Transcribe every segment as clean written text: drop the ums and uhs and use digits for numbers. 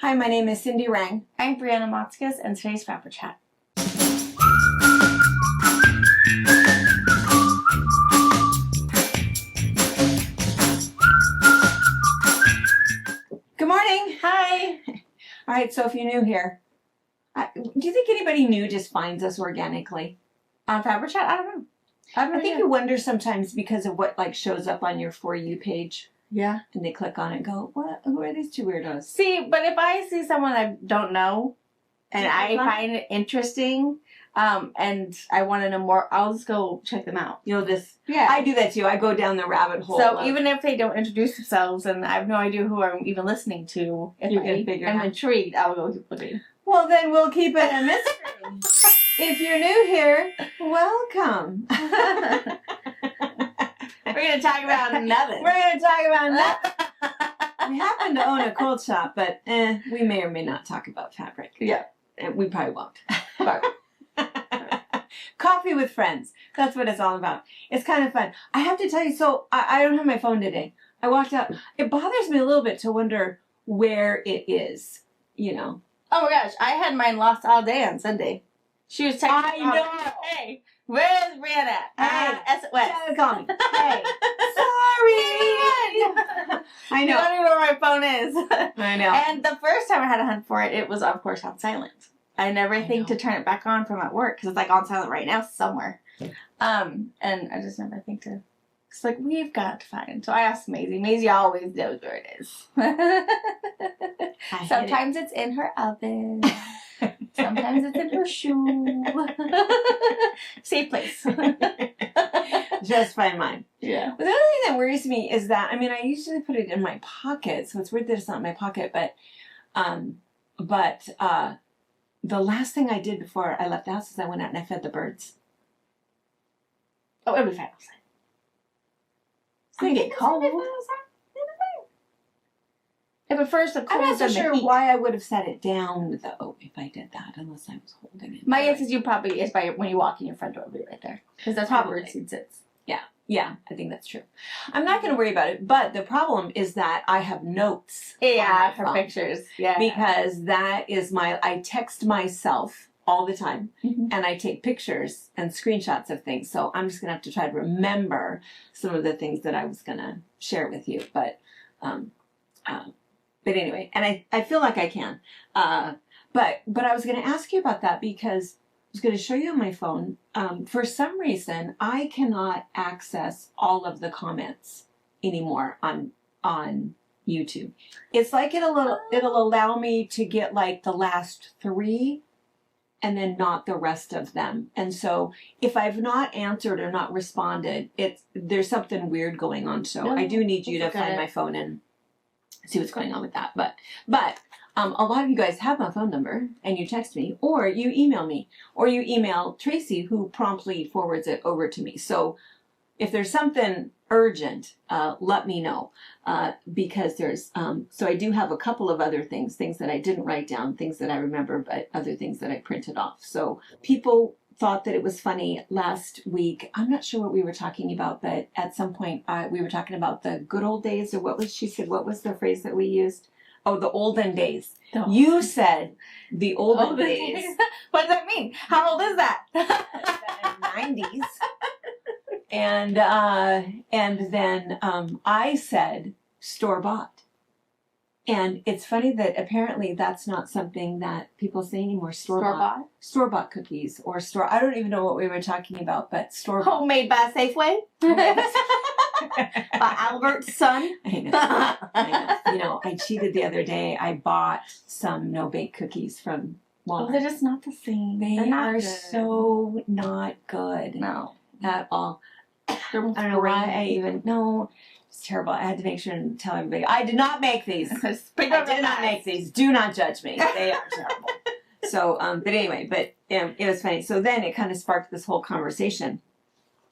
Hi, my name is Cindy Rang. I'm Brianna Motzkus, and today's FabriChat. Good morning. Hi. All right, so if you're new here, do you think anybody new just finds us organically? On FabriChat? I don't know. I think you wonder sometimes because of what shows up on your For You page. Yeah. And they click on it and go, what? Who are these two weirdos? See, but if I see someone I don't know and I find it interesting, and I want to know more, I'll just go check them out. Yeah. I do that too. I go down the rabbit hole. So even if they don't introduce themselves and I have no idea who I'm even listening to, if I'm intrigued, I'll go keep looking. Well, then we'll keep it a mystery. If you're new here, welcome. We're going to talk about nothing. We're going to talk about nothing. We happen to own a quilt shop, but we may or may not talk about fabric. Yeah. We probably won't. Coffee with friends. That's what it's all about. It's kind of fun. I have to tell you, so I don't have my phone today. I walked out. It bothers me a little bit to wonder where it is, you know. Oh my gosh, I had mine lost all day on Sunday. She was texting me. I know. Hey, where's Brianna? Hey, West. Call me. Hey, sorry. I know. You don't even know where my phone is. I know. And the first time I had to hunt for it, it was of course on silent. I never think to turn it back on from at work because it's like on silent right now somewhere. And I just never think to. It's like we've got to find. So I asked Maisie. Maisie always knows where it is. Sometimes it's in her oven. Sometimes it's in her shoe. Safe place. Just find mine. Yeah. But the other thing that worries me is that, I mean, I usually put it in my pocket, so it's weird that it's not in my pocket, but the last thing I did before I left the house is I went out and I fed the birds. Oh, it'll be fine outside. It's gonna get cold. Yeah, but first the cold. I'm not so sure why I would have set it down though if I did that, unless I was holding it. My guess is you probably is by when you walk in your front door, it'll be right there because that's how bird seed sits. Yeah, I think that's true. I'm not going to worry about it, but the problem is that I have notes. Yeah, for pictures. Yeah, because that is I text myself all the time, and I take pictures and screenshots of things. So I'm just going to have to try to remember some of the things that I was going to share with you. But anyway, and I feel like I can. But I was going to ask you about that because I was going to show you on my phone. For some reason, I cannot access all of the comments anymore on YouTube. It's like it'll allow me to get like the last 3 and then not the rest of them. And so if I've not answered or not responded, there's something weird going on. So I do need you to find my phone and see what's going on with that. But a lot of you guys have my phone number and you text me or you email me or you email Tracy who promptly forwards it over to me. So if there's something urgent, let me know because there's, so I do have a couple of other things that I didn't write down, things that I remember, but other things that I printed off. So people thought that it was funny last week. I'm not sure what we were talking about, but at some point we were talking about the good old days or what was the phrase that we used? Oh, the olden days. Oh. You said the olden days. What does that mean? How old is that? 90s. And then I said store-bought. And it's funny that apparently that's not something that people say anymore. Store-bought? Store-bought cookies or I don't even know what we were talking about, but store-bought. Homemade by Safeway? By Albert's son? I know. You know, I cheated the other day. I bought some no-bake cookies from Walmart. Well, they're just not the same. They are so not good. No. At all. I don't know why I even... No. It's terrible. I had to make sure and tell everybody, I did not make these. I did not make these. Do not judge me. They are terrible. So, but anyway, it was funny. So then it kind of sparked this whole conversation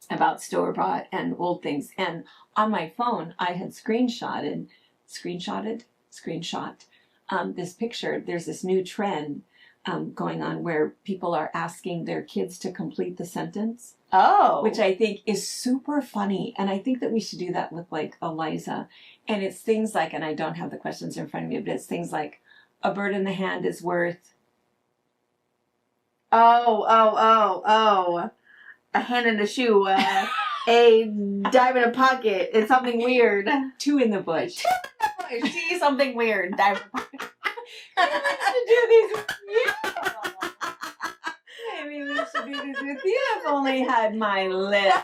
about store-bought and old things. And on my phone, I had screenshot this picture. There's this new trend going on where people are asking their kids to complete the sentence. Oh. Which I think is super funny. And I think that we should do that with like Eliza. And it's things like, and I don't have the questions in front of me, but it's things like, a bird in the hand is worth. Oh. A hand in a shoe. A dive in a pocket. It's something weird. Two in the bush. See something weird. Dive in a pocket. to do these with you. Maybe we should do this with you if only had my lip.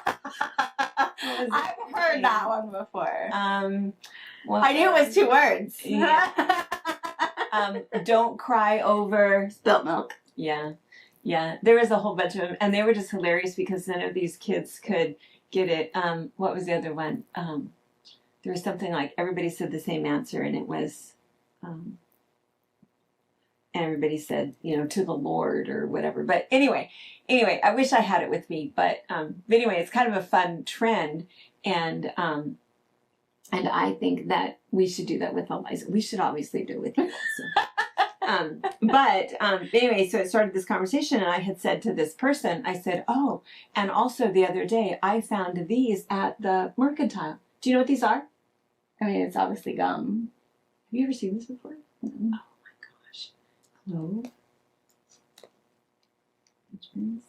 I've heard that one before. Well, I knew it was 2 words. Yeah. Don't cry over Spilt milk. Yeah. There was a whole bunch of them, and they were just hilarious because none of these kids could get it. What was the other one? There was something like everybody said the same answer, and it was, and everybody said, to the Lord or whatever. But anyway, I wish I had it with me. But anyway, it's kind of a fun trend, and I think that we should do that with Eliza. We should obviously do it with you also. But anyway, so it started this conversation, and I had said to this person, I said, oh, and also the other day I found these at the Mercantile. Do you know what these are? I mean, it's obviously gum. Have you ever seen this before? Mm-hmm. Oh my gosh. Clove. Which means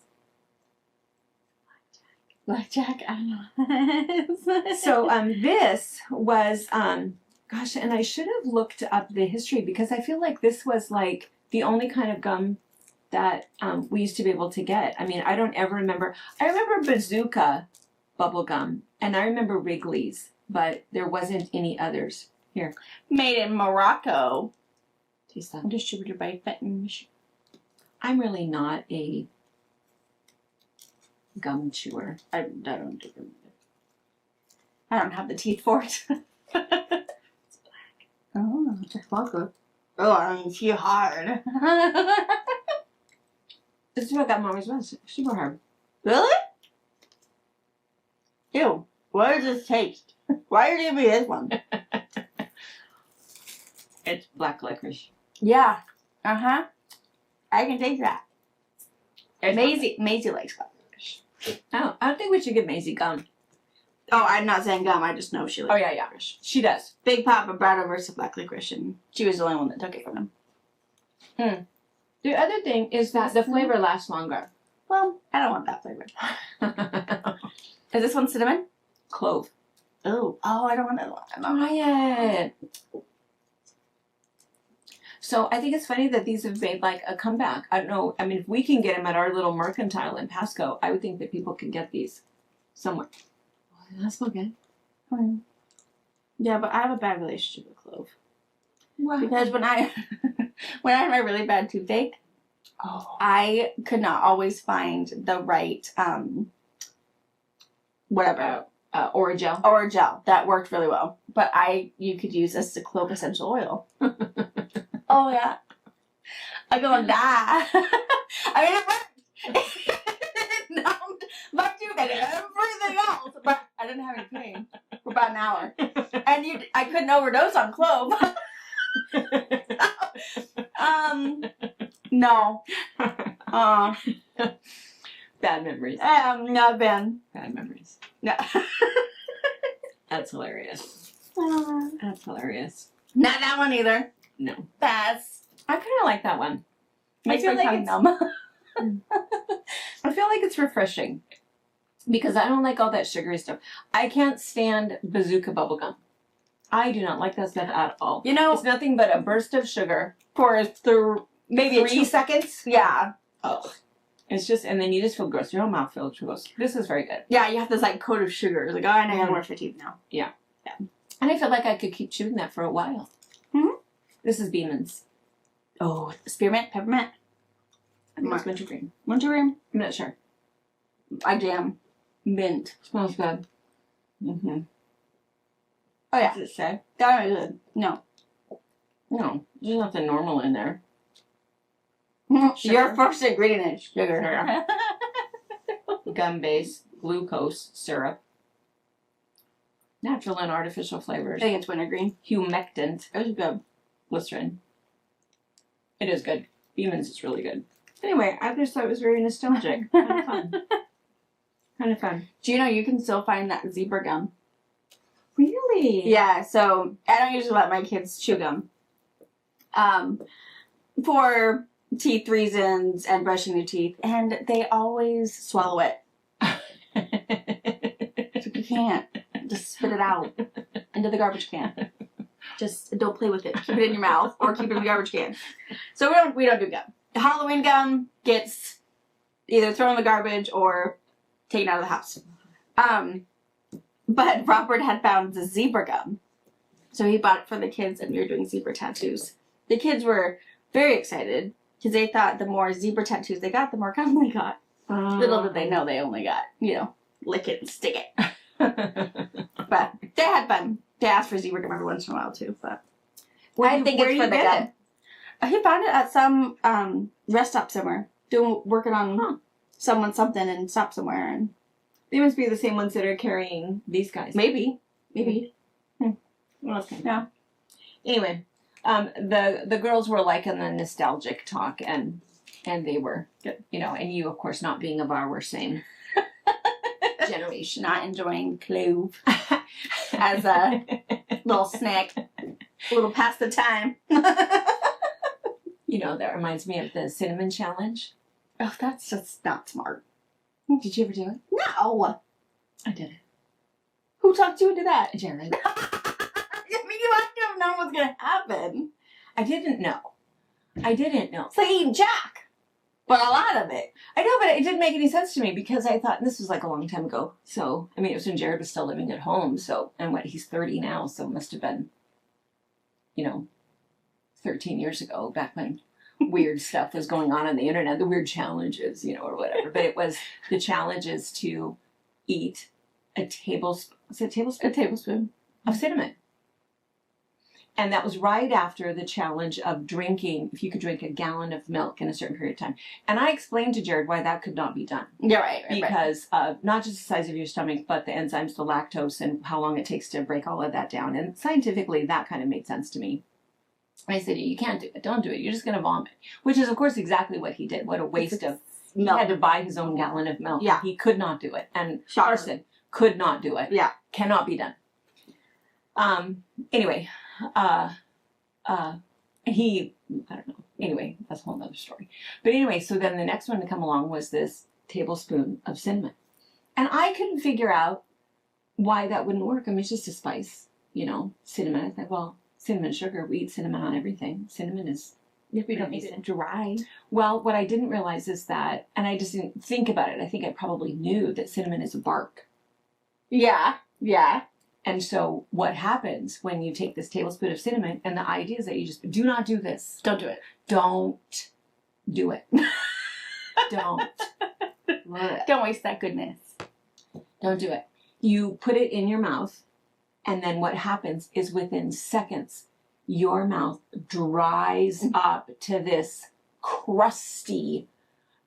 Blackjack? I don't know. So this was, gosh, and I should have looked up the history because I feel like this was like the only kind of gum that we used to be able to get. I mean, I don't ever remember. I remember Bazooka bubble gum, and I remember Wrigley's, but there wasn't any others. Here. Made in Morocco. Taste that. Distributed by Fenton. I'm really not a gum chewer. I don't do it. I don't have the teeth for it. It's black. Oh, it's vodka. Oh, I mean, it's hard. This is what gum always was. Super hard. Really? Ew. What does this taste? Why are you giving me this one? It's black licorice. Yeah. Uh-huh. I can taste that. Maisie likes black licorice. Oh, I don't think we should give Maisie gum. Oh, I'm not saying gum. I just know she likes yeah. licorice. She does. Big Papa brought over some black licorice, and she was the only one that took it from him. The other thing is that the flavor lasts longer. Well, I don't want that flavor. Is this one cinnamon? Clove. Oh, I don't want that one. Try it. So I think it's funny that these have made like a comeback. I don't know. I mean, if we can get them at our little Mercantile in Pasco, I would think that people can get these somewhere. Oh, that smell good. Yeah, but I have a bad relationship with clove. Wow. Because when I had my really bad toothache, I could not always find the right Oragel that worked really well. But you could use this as a clove essential oil. Oh yeah, I'm gonna die. I mean, it worked. Numbed my toothache and everything else, but I didn't have any pain for about an hour, and I couldn't overdose on clove. No. Bad memories. Not bad. Bad memories. No. That's hilarious. That's hilarious. Not that one either. No. I kind of like that one. makes feel my like tongue it's numb. I feel like it's refreshing because I don't like all that sugary stuff. I can't stand Bazooka bubblegum. I do not like that stuff at all. You know, It's nothing but a burst of sugar for maybe 3 seconds. Yeah. Oh. It's just, and then you just feel gross. Your whole mouth feels gross. This is very good. Yeah, you have this like coat of sugar. Like, oh, I know I gotta brush my teeth now. Yeah. And I feel like I could keep chewing that for a while. Mm-hmm. This is Beeman's. Oh, spearmint, peppermint. I think it's wintergreen. Wintergreen? I'm not sure. I jam. Mint. Smells good. Mm-hmm. Oh yeah. Does it say? That is good. No. No. There's nothing normal in there. Sugar. Your first ingredient is sugar. Gum base, glucose, syrup. Natural and artificial flavors. I think it's wintergreen. Humectant. It's good. Glycerin. It is good. Beeman's is really good. Anyway, I just thought it was very nostalgic. Kind of fun. Kind of fun. Do you know you can still find that zebra gum? Really? Yeah, so I don't usually let my kids chew gum. for teeth reasons and brushing your teeth, and they always swallow it. You can't. Just spit it out into the garbage can. Just don't play with it. Keep it in your mouth or keep it in the garbage can. So we don't do gum. Halloween gum gets either thrown in the garbage or taken out of the house. But Robert had found the zebra gum. So he bought it for the kids, and we were doing zebra tattoos. The kids were very excited because they thought the more zebra tattoos they got, the more gum they got. Little did they know they only got, lick it and stick it. But they had fun. They asked for zebra gum every once in a while too. But I think it's for the gum. He found it at some rest stop somewhere, working on something and stopped somewhere, and they must be the same ones that are carrying these guys. Maybe. Well, okay. Yeah. Anyway, the girls were liking the nostalgic talk, and they were, and you, of course, not being of our same generation, not enjoying clove as a little snack, a little past the time. That reminds me of the cinnamon challenge. Oh, that's just not smart. Did you ever do it? No. I did it. Who talked you into that? Jared. I mean, you must have known what's going to happen. I didn't know. It's like eating Jack. But a lot of it. I know, but it didn't make any sense to me because I thought, and this was like a long time ago. So, I mean, it was when Jared was still living at home. So, and he's 30 now. So it must have been, 13 years ago, back when weird stuff was going on the internet, the weird challenges, or whatever. But it was, the challenge is to eat a tablespoon of cinnamon. And that was right after the challenge of drinking, if you could drink a gallon of milk in a certain period of time. And I explained to Jared why that could not be done. Yeah, right. Because of not just the size of your stomach, but the enzymes, the lactose, and how long it takes to break all of that down. And scientifically, that kind of made sense to me. I said, you can't do it. Don't do it. You're just going to vomit. Which is, of course, exactly what he did. What a waste of milk. He had to buy his own gallon of milk. Yeah. He could not do it. And Carson could not do it. Yeah. Cannot be done. Anyway, I don't know. Anyway, that's a whole nother story. But anyway, so then the next one to come along was this tablespoon of cinnamon. And I couldn't figure out why that wouldn't work. I mean, it's just a spice, cinnamon. I thought, well, cinnamon sugar, we eat cinnamon on everything. Cinnamon is... If we don't eat it dry. Well, what I didn't realize is that, and I just didn't think about it, I think I probably knew that cinnamon is a bark. Yeah. And so what happens when you take this tablespoon of cinnamon, and the idea is that you just do not do this. Don't do it. Don't do it. Don't. Don't waste that goodness. Don't do it. You put it in your mouth, and then what happens is within seconds, your mouth dries up to this crusty,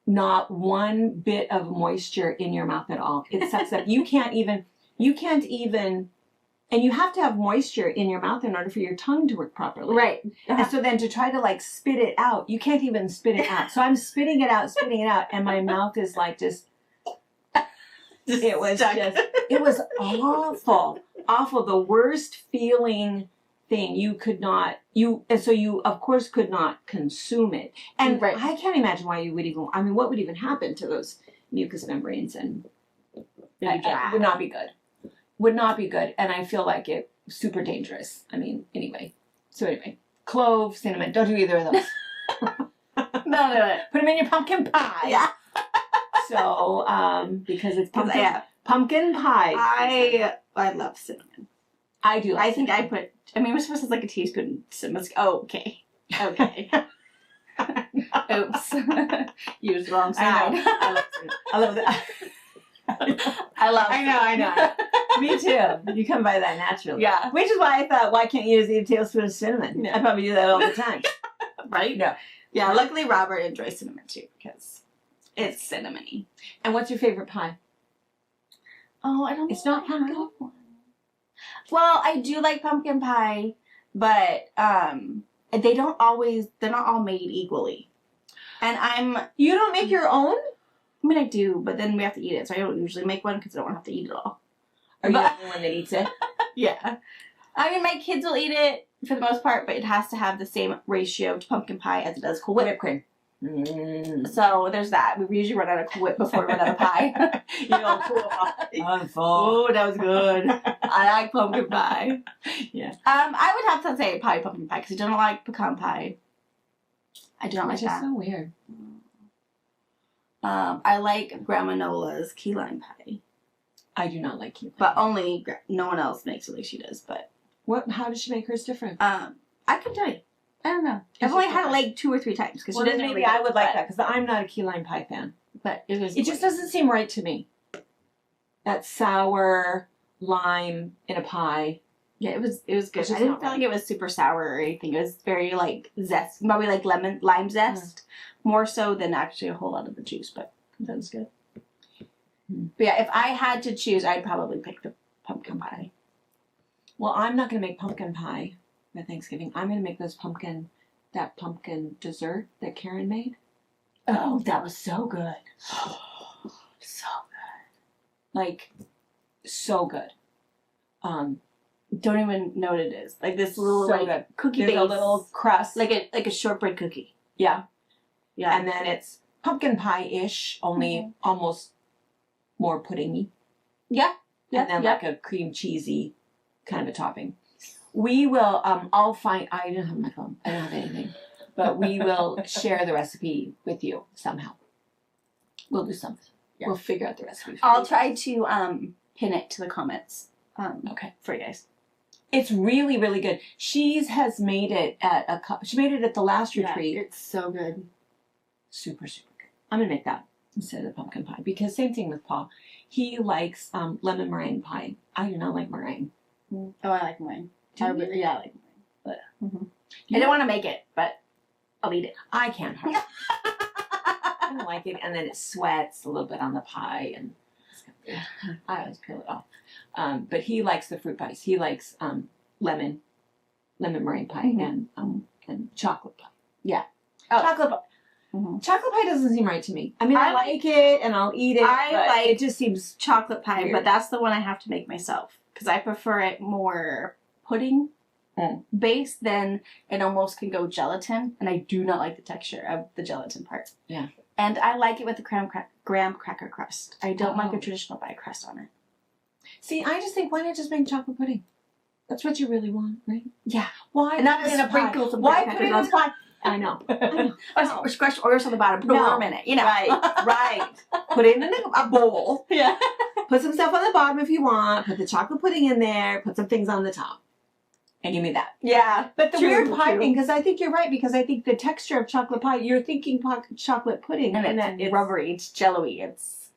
not one bit of moisture in your mouth at all. It sucks up. You can't even, and you have to have moisture in your mouth in order for your tongue to work properly. Right. And so then to try to spit it out, you can't even spit it out. So I'm spitting it out, and my mouth is just it was awful, the worst feeling thing. And so you of course could not consume it. And right. I can't imagine why you would even, what would even happen to those mucous membranes, and it would not be good. Would not be good, and I feel like it super dangerous. Anyway. So anyway, clove, cinnamon, don't do either of those. Don't do it. Put them in your pumpkin pie. Yeah. So, because it's pumpkin pie. I love cinnamon. I do. I think I put. We're supposed to a teaspoon of cinnamon. Oh, okay. Oops. Used the wrong side. I love that. I know. Me too. You come by that naturally. Yeah. Which is why I thought, why can't you just eat a tablespoon of cinnamon? Yeah. I probably do that all the time. Right? No. Yeah, luckily Robert enjoys cinnamon too because it's cinnamony. And what's your favorite pie? Oh, I don't know. It's not pumpkin? Well, I do like pumpkin pie, but they're not all made equally. And You don't make your own? I do, but then we have to eat it, so I don't usually make one because I don't want to have to eat it all. Are you the only one that eats it? Yeah. My kids will eat it. for the most part, but it has to have the same ratio to pumpkin pie as it does Cool Whip. Whipped cream. Mm. So there's that. We usually run out of Cool Whip before we run out of pie. You know, cool pie. I'm full. Oh, that was good. I like pumpkin pie. Yeah. I would have to say pie pumpkin pie because I don't like pecan pie. I do not like Which is that. so weird. I like Grandma Nola's key lime pie, I do not like key lime. but only no one else makes it like she does. But How does she make hers different? I can tell you. I don't know. It's I've only just had it different. like 2 or 3 times because Well, she then doesn't maybe really I would like but- that because I'm not a key lime pie fan. But it was. It just doesn't seem right to me. That sour lime in a pie. Yeah, it was good. It's just I didn't not feel right. like it was super sour or anything. It was very like zest, probably like lime zest, more so than actually a whole lot of the juice. But that was good. Mm. But yeah, if I had to choose, I'd probably pick the pumpkin pie. Well, I'm not going to make pumpkin pie for Thanksgiving. I'm going to make that pumpkin dessert that Karen made. Oh, that was so good. So good. Like, so good. Don't even know what it is. Like this little So like good. cookie There's base, a little crust. like a shortbread cookie. Yeah. Yeah, And then it's pumpkin pie-ish, only almost more puddingy. yeah, And then like a cream cheesy kind of a topping. We will, I'll find, I don't have my phone. I don't have anything. But we will share the recipe with you somehow. We'll do something. Yeah. We'll figure out the recipe. I'll try to pin it to the comments. Okay. For you guys. It's really, really good. She has made it at she made it at the last retreat. It's so good. Super, super good. I'm gonna make that instead of the pumpkin pie because same thing with Paul. He likes lemon meringue pie. I do not like meringue. Oh, I like meringue. Do you? I like meringue. But You- I don't want to make it, but I'll eat it. I can't hardly. I don't like it, and then it sweats a little bit on the pie, and I always peel it off. But he likes the fruit pies. He likes lemon meringue pie and chocolate pie. Yeah, Oh. chocolate pie. Mm-hmm. Chocolate pie doesn't seem right to me. I mean, I I like it and I'll eat it. I but like it just seems chocolate pie, Weird. but that's the one I have to make myself because I prefer it more pudding based. Then it almost can go gelatin, and I do not like the texture of the gelatin part. Yeah. And I like it with the graham cracker crust. I don't like a Oh. traditional pie crust on it. See, I just think why not just make chocolate pudding? That's what you really want, right? Yeah. Why And not put it in a pie? sprinkle some Why graham put it in crackers a pie? I know. No. Or scratch Oreos on the bottom. Put a No. worm in it. You know. Right. Put it in a bowl. Yeah. Put some stuff on the bottom if you want. Put the chocolate pudding in there. Put some things on the top. And give me that. Yeah. But the True, weird pie true. thing, because I think you're right, because I think the texture of chocolate pie, you're thinking chocolate pudding. And that it's rubbery. It's jello-y. It's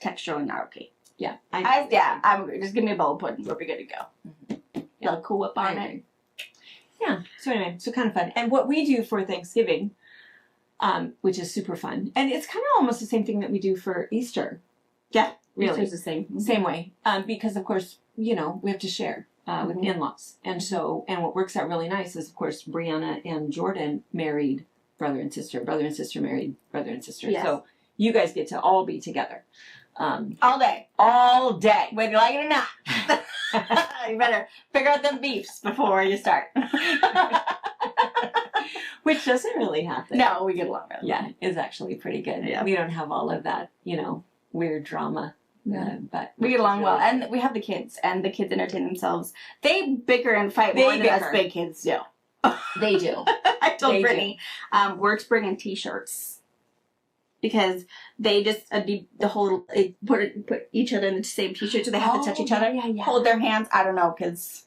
texturally not okay. Yeah. I'm agree. Just give me a bowl of pudding. We'll be good to go. Yeah. Little Cool Whip I on it. agree. Yeah. So anyway, so kind of fun. And what we do for Thanksgiving, which is super fun, and it's kind of almost the same thing that we do for Easter. Yeah. Really. It's the same. Same way. Because of course, we have to share with Mhm. in-laws. And so, and what works out really nice is, of course, Brianna and Jordan married brother and sister married brother and sister. Yes. So you guys get to all be together. All day. All day. Whether you like it or not. You better figure out them beefs before you start. Which doesn't really happen. No, we get along really Yeah, it's actually pretty good. Yeah. We don't have all of that, weird drama. But We get along well, and we have the kids, and the kids entertain themselves. They bicker and fight more than us bicker. big kids do. They do. I told They Brittany, we're bringing T-shirts because they just the whole put each other in the same T-shirt, so they have to touch each other, Yeah. hold their hands. I don't know, because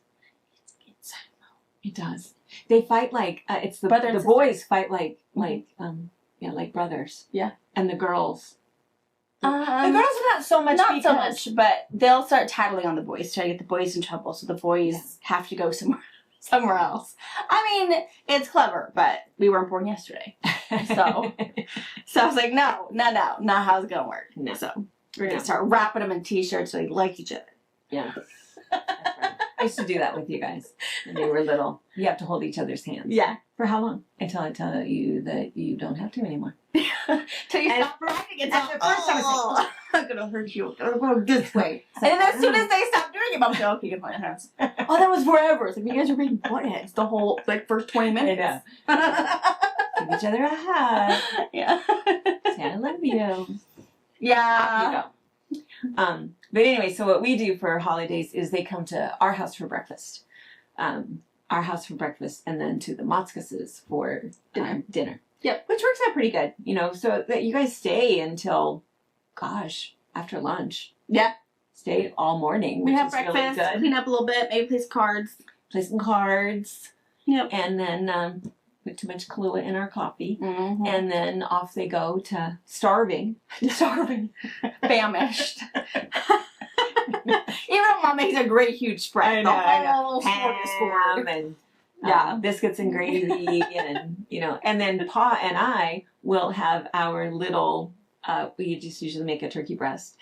It does. They fight like it's the Brother and sister. boys fight like brothers. Yeah. And the girls. The um, girls are not so much. not so because- much, but they'll start tattling on the boys, trying to get the boys in trouble, so the boys have to go somewhere else. I mean, it's clever, but we weren't born yesterday. So I was like, no, not how it's gonna work. No. So we're gonna No. start wrapping them in T-shirts so they like each other. Yeah. I used to do that with you guys when they were little. You have to hold each other's hands. Yeah. For how long? Until I tell you that you don't have to anymore. Till you stop riding. And at first I was like, I'm gonna hurt you. I'm gonna go this way. It's like, And then as soon as they stopped doing it, Mom's like, okay, get my hands. Oh, that was forever. It's like, you guys are being buttheads the whole, like, first 20 minutes. Give each other a hug. Yeah. Say, I love you. Yeah. You know. But anyway, so what we do for holidays is they come to our house for breakfast. Our house for breakfast, and then to the Motzkas's for dinner. Yep. Which works out pretty good, you know, so that you guys stay until, gosh, after lunch. Yeah. Stay all morning. We which have is breakfast, really good. clean up a little bit, maybe play some cards. Play some cards. Yep. And then put too much Kahlua in our coffee. Mm-hmm. And then off they go to starving. Famished. Even Mom makes a great huge spread. I know. Ham and Yeah. biscuits and gravy, and you know, and then Pa and I will have our little. We just usually make a turkey breast.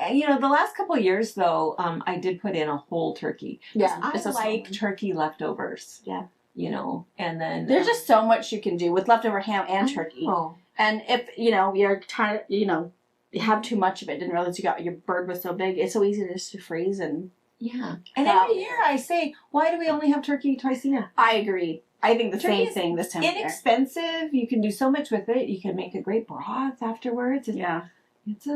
You know, the last couple of years though, I did put in a whole turkey. Yeah, I like turkey leftovers. Yeah. You know, and then There's just so much you can do with leftover ham and turkey. Oh. And if, you know, you're trying to, you know, you have too much of it, didn't realize your bird was so big, it's so easy just to freeze and... Yeah. And every year I say, why do we only have turkey twice a year? I agree. I think the Turkey same thing this time of year. Inexpensive. You can do so much with it. You can make a great broth afterwards. Yeah. It's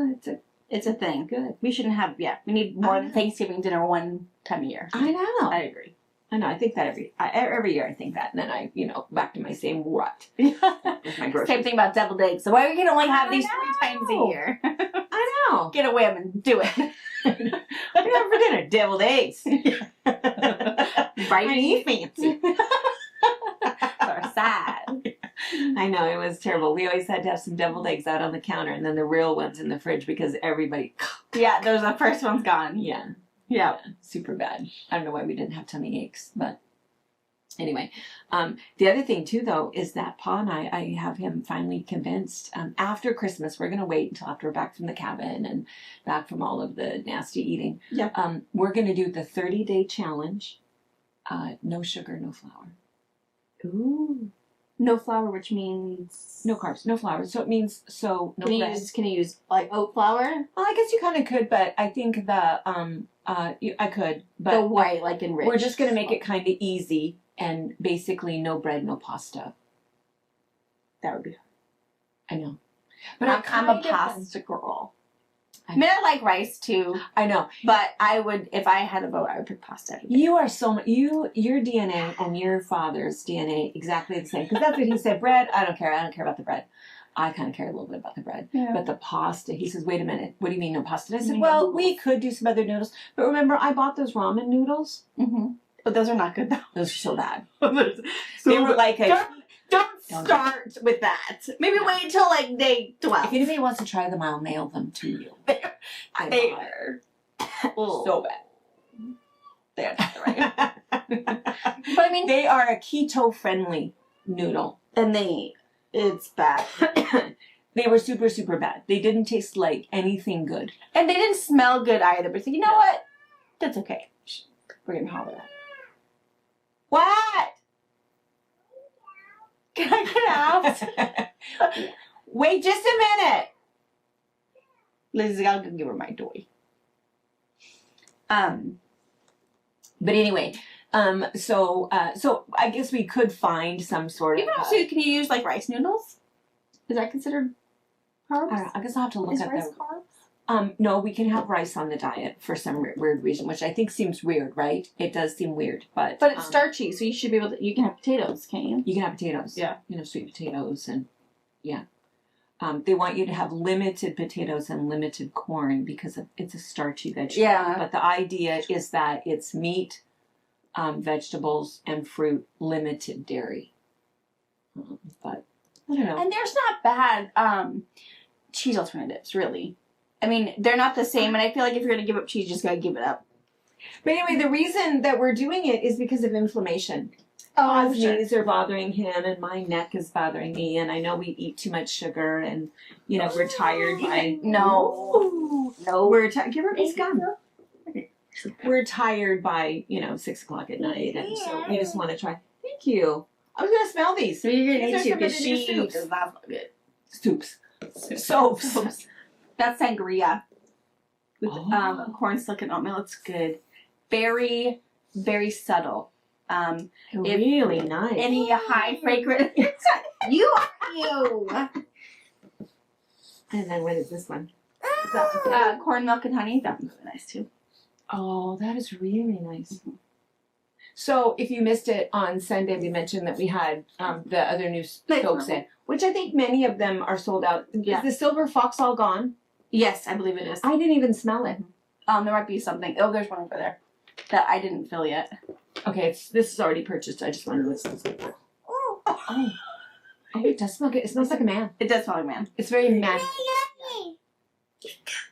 a thing. good. We shouldn't have, we need more than Thanksgiving dinner one time a year. I know. I agree. I know. I think that every year I think that, and then I, you know, back to my same rut with my groceries. Same thing about deviled eggs. So why we can only have these 3 times a year? I know. Get a whim and do it. What do you have for dinner? Deviled eggs. Right? Fancy. Or sad. I know, it was terrible. We always had to have some deviled eggs out on the counter, and then the real ones in the fridge because everybody. Yeah, there's the first one's gone. Yeah. Yeah. Super bad. I don't know why we didn't have tummy aches, but anyway. The other thing too, though, is that Pa and I have him finally convinced. After Christmas, we're going to wait until after we're back from the cabin and back from all of the nasty eating. Yeah. We're going to do the 30-day challenge. No sugar, no flour. Ooh. No flour, which means no carbs, no flour. So it means no bread. Can you use like oat flour? Well, I guess you kind of could, but I think the I could, but the white, like in rich. we're just going to make it kind of easy and basically no bread, no pasta. That would be hard. I know, but I'm a pasta girl. I mean, I like rice too. I know, but I would, if I had a vote, I would pick pasta. You are so much. Your DNA and your father's DNA exactly the same. Because that's what he said. Bread, I don't care. I don't care about the bread. I kind of care a little bit about the bread. Yeah. But the pasta, he says, wait a minute. What do you mean no pasta? And I said, well, we could do some other noodles. But remember, I bought those ramen noodles. Mm-hmm. But those are not good, though. Those are so bad. They were like a... Don't start with that. Maybe wait until like day 12. If anybody wants to try them, I'll mail them to you. They are so bad. They're not the right. But I mean, they are a keto-friendly noodle, and it's bad. They were super, super bad. They didn't taste like anything good, and they didn't smell good either. But you know what? That's okay. We're gonna holler at. What? Can I get out? Wait just a minute. Lizzie's gotta go give her my toy. But anyway, so I guess we could find some sort of. Can you use like rice noodles? Is that considered carbs? I guess I'll have to look Is at rice the. carbs? No, we can have rice on the diet for some weird reason, which I think seems weird, right? It does seem weird, but it's starchy, so you should be able to. You can have potatoes, can't you? You can have potatoes. Yeah. You can have sweet potatoes, and yeah. They want you to have limited potatoes and limited corn because it's a starchy vegetable. Yeah. But the idea is that it's meat, vegetables, and fruit, limited dairy. But I don't know. And there's not bad cheese alternatives, really. I mean, they're not the same, and I feel like if you're going to give up cheese, you just got to give it up. But anyway, the reason that we're doing it is because of inflammation. Oh, His knees are bothering him, and my neck is bothering me, and I know we eat too much sugar, and, we're tired by... No. We're tired. Give her a piece of gum. we're tired by 6 o'clock at night, and so we just want to try. Thank you. I was gonna smell these. So you're gonna These need are to because some of the she new does not look good. Soups. Soaps. That's sangria with Oh. corn-silk and oatmeal. It's good. Very, very subtle. Really nice. Any high fragrance. you. And then what is this one? Corn milk and honey. That one's really nice too. Oh, that is really nice. So if you missed it on Sunday, we mentioned that we had the other new soaps in, which I think many of them are sold out. Yeah. Is the Silver Fox all gone? Yes, I believe it is. I didn't even smell it. There might be something. Oh, there's one over there that I didn't fill yet. Okay, this is already purchased. I just wanted to listen. Oh, it does smell good. It smells like a man. It does smell like man. It's very man.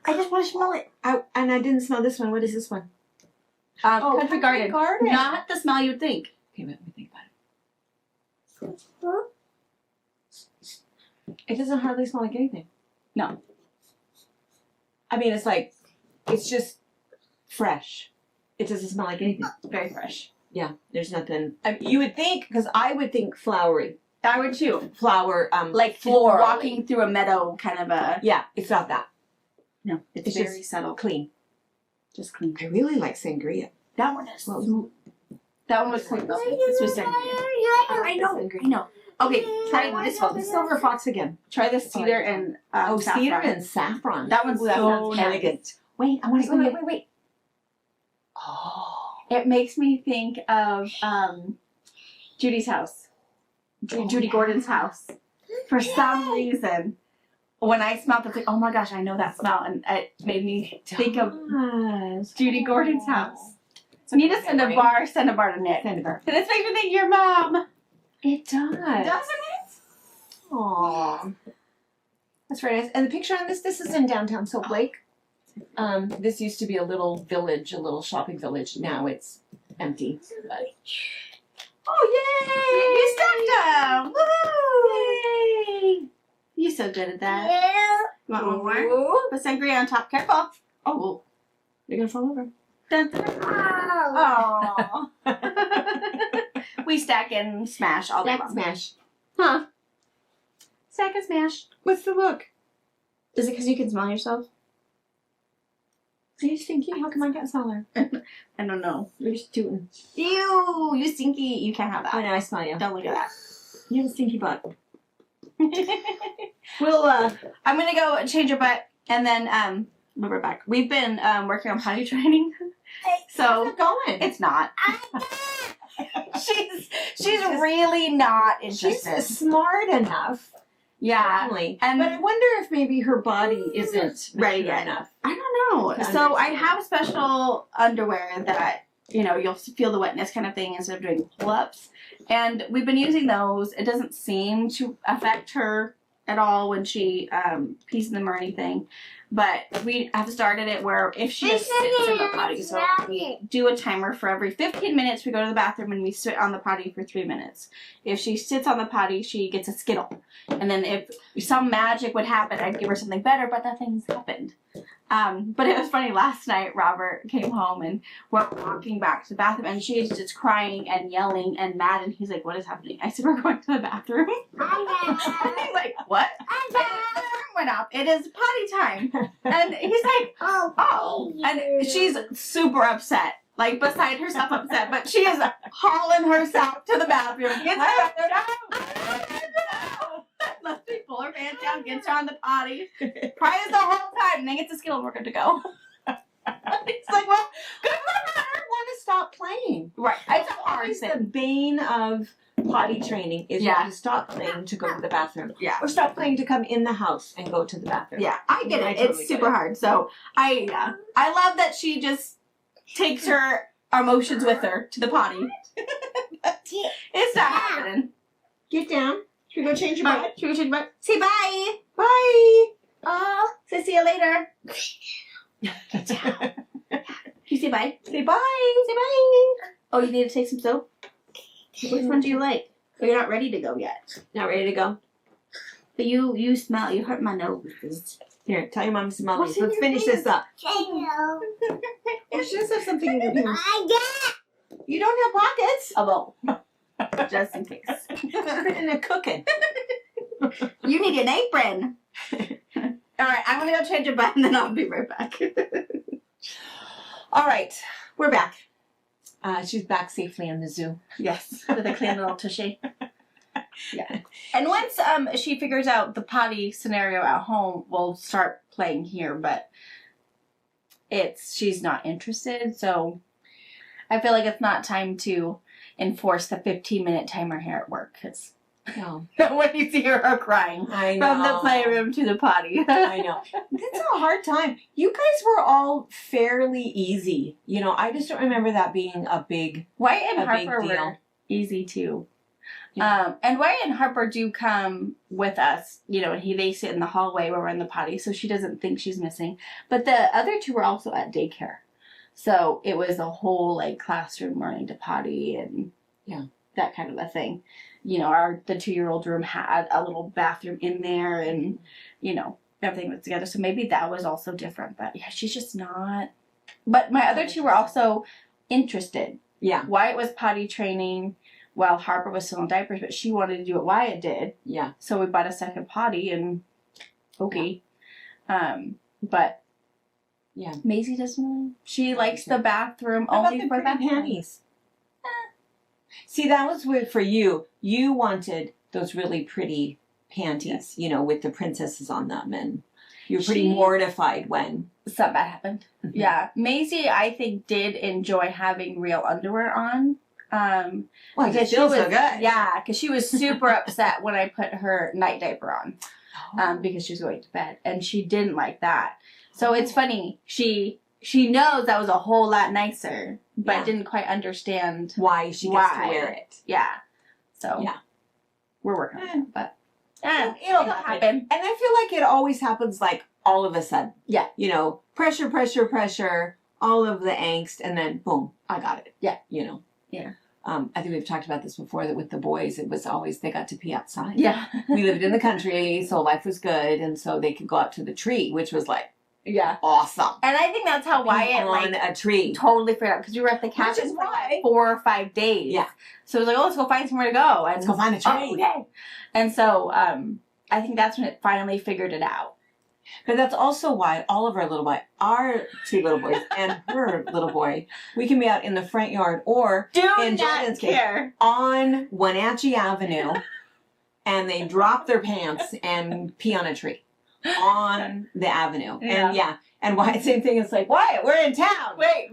I just want to smell it. And I didn't smell this one. What is this one? Country Garden. Not the smell you would think. Okay, let me think about it. It doesn't hardly smell like anything. No. I mean, it's just fresh. It doesn't smell like anything. Very fresh. Yeah, there's nothing. You would think, because I would think flowery. I would too. Flower, Like floral. walking through a meadow, kind of a. Yeah, it's not that. No, it's very just subtle. Clean. Just clean. I really like sangria. That one is. Well, That one was quite milky. This was sangria. I know. Okay, try this one. The Silver Fox again. Try this cedar and saffron. cedar and saffron. That one's Ooh, that so sounds nice. elegant. Wait, I want to go. Wait. Oh. It makes me think of Judy's house. Judy Gordon's house. For some reason, when I smelled it, I was like, oh my gosh, I know that smell. And it made me think of Judy Gordon's house. So you need to send a bar to Nick. Send a bar. So this makes me think of your mom. It does. Doesn't it? Aww. That's very nice. And the picture on this is in downtown Salt Lake. This used to be a little village, a little shopping village. Now it's empty. But... Oh, You stacked them! Woohoo! Yay! You're so good at that. You want one more? Ooh. Put sangria on top. Careful. Oh, they're gonna fall over. Dun, dun. Oh. We stack and smash all day Stack long. smash. Huh. Stack and smash. What's the look? Is it because you can smell yourself? Are you stinky? How come I can't smell her? I don't know. You're just tooting. Ew, you stinky. You can't have that. Oh no, I smell you. Don't look at that. You have a stinky butt. I'm We'll gonna go change your butt and then we'll be back. We've been working on potty training. how's So it going? it's not. she's really not interested. She's smart enough. Yeah. Certainly. And- but I wonder if maybe her body isn't Ready mature yet. enough. I don't know. To So I understand. have special underwear that, you'll feel the wetness kind of thing instead of doing pull-ups. And we've been using those. It doesn't seem to affect her at all when she pees in them or anything. But we have started it where if she just sits in the potty, so we do a timer for every 15 minutes. We go to the bathroom and we sit on the potty for 3 minutes. If she sits on the potty, she gets a Skittle. And then if some magic would happen, I'd give her something better, but nothing's happened. But it was funny, last night Robert came home and we're walking back to the bathroom and she's just crying and yelling and mad and he's like, what is happening? I said, we're going to the bathroom. He's like, what? And the alarm went off. It is potty time. And he's like, oh. And she's super upset. Like beside herself upset, but she is hauling herself to the bathroom. Gets her Lets me pull her pants down, gets her on the potty, cries the whole time, and then gets a Skittle and we're good to go. It's like, well, good for her. I want to stop playing. Right. It's a hard Always the thing. bane of potty training is you Yeah. have to stop playing to go to the bathroom. Yeah. Or stop playing to come in the house and go to the bathroom. Yeah, I get I it. totally It's get super it. hard. So I love that she just takes her emotions with her to the potty. It's not happening. Get down. Should we go change your butt? Should we change butt? Say bye. Bye. Say see you later. You say bye. Say bye. Say bye. Oh, you need to take some soap? Which one do you like? Oh, you're not ready to go yet. Not ready to go. But you smell. You hurt my nose. Here, tell your mom to smell What's these. in Let's your finish face? this up. Hello. You should just have something in your pants. I You don't have pockets. A bowl. Just in case. Put it in a cooking. You need an apron. All right, I'm gonna go change your butt and then I'll be right back. All right, we're back. She's back safely in the zoo. Yes, with a clean little tushy. Yeah. And once she figures out the potty scenario at home, we'll start playing here, but she's not interested, so I feel like it's not time to enforce the 15-minute timer here at work, because No, when you see her crying I know. from the playroom to the potty. I know. It's a hard time. You guys were all fairly easy. You know, I just don't remember that being a big Wyatt and a big Harper deal. were easy too. Yeah. And Wyatt and Harper do come with us, you know, and they sit in the hallway where we're in the potty, so she doesn't think she's missing. But the other two were also at daycare. So it was a whole like classroom learning to potty and that kind of a thing. You know, the 2-year-old room had a little bathroom in there and, you know, everything was together. So maybe that was also different. But yeah, she's just not. But my other two were also interested. Yeah. Wyatt was potty training while Harper was still in diapers, but she wanted to do what Wyatt did. Yeah. So we bought a second potty and okay. But Yeah. Maisie doesn't really. She likes the bathroom How about only the for pretty that. panties? See, that was weird for you. You wanted those really pretty panties, you know, with the princesses on them, and you were pretty She- mortified when. Something bad happened. Mhm. Yeah. Maisie, I think, did enjoy having real underwear on. Well, Because it she feels was, so good. yeah, because she was super upset when I put her night diaper on. Oh. Because she was going to bed, and she didn't like that. So it's funny. She knows that was a whole lot nicer, but Yeah. didn't quite understand. Why she gets Why. to wear it. Yeah. So Yeah. we're working on it, but It'll happen. And I feel like it always happens like all of a sudden. Yeah. You know, pressure, pressure, pressure, all of the angst, and then boom, I got it. Yeah. You know. Yeah. I think we've talked about this before, that with the boys, it was always they got to pee outside. Yeah. We lived in the country, so life was good, and so they could go out to the tree, which was like Yeah. awesome. And I think that's how Wyatt on a tree. totally figured out, because we were at the Which cabin is for why- like 4 or 5 days. Yeah. So it was like, oh, let's go find somewhere to go. And Let's go find a tree. Oh, okay. And so I think that's when it finally figured it out. But that's also why all of our our 2 little boys and her little boy, we can be out in the front yard or Do in not Jordan's case, care. on Wenatchee Avenue, and they drop their pants and pee on a tree on the avenue. Yeah. And yeah, and Wyatt, same thing. It's like, Wyatt, we're in town. Wait.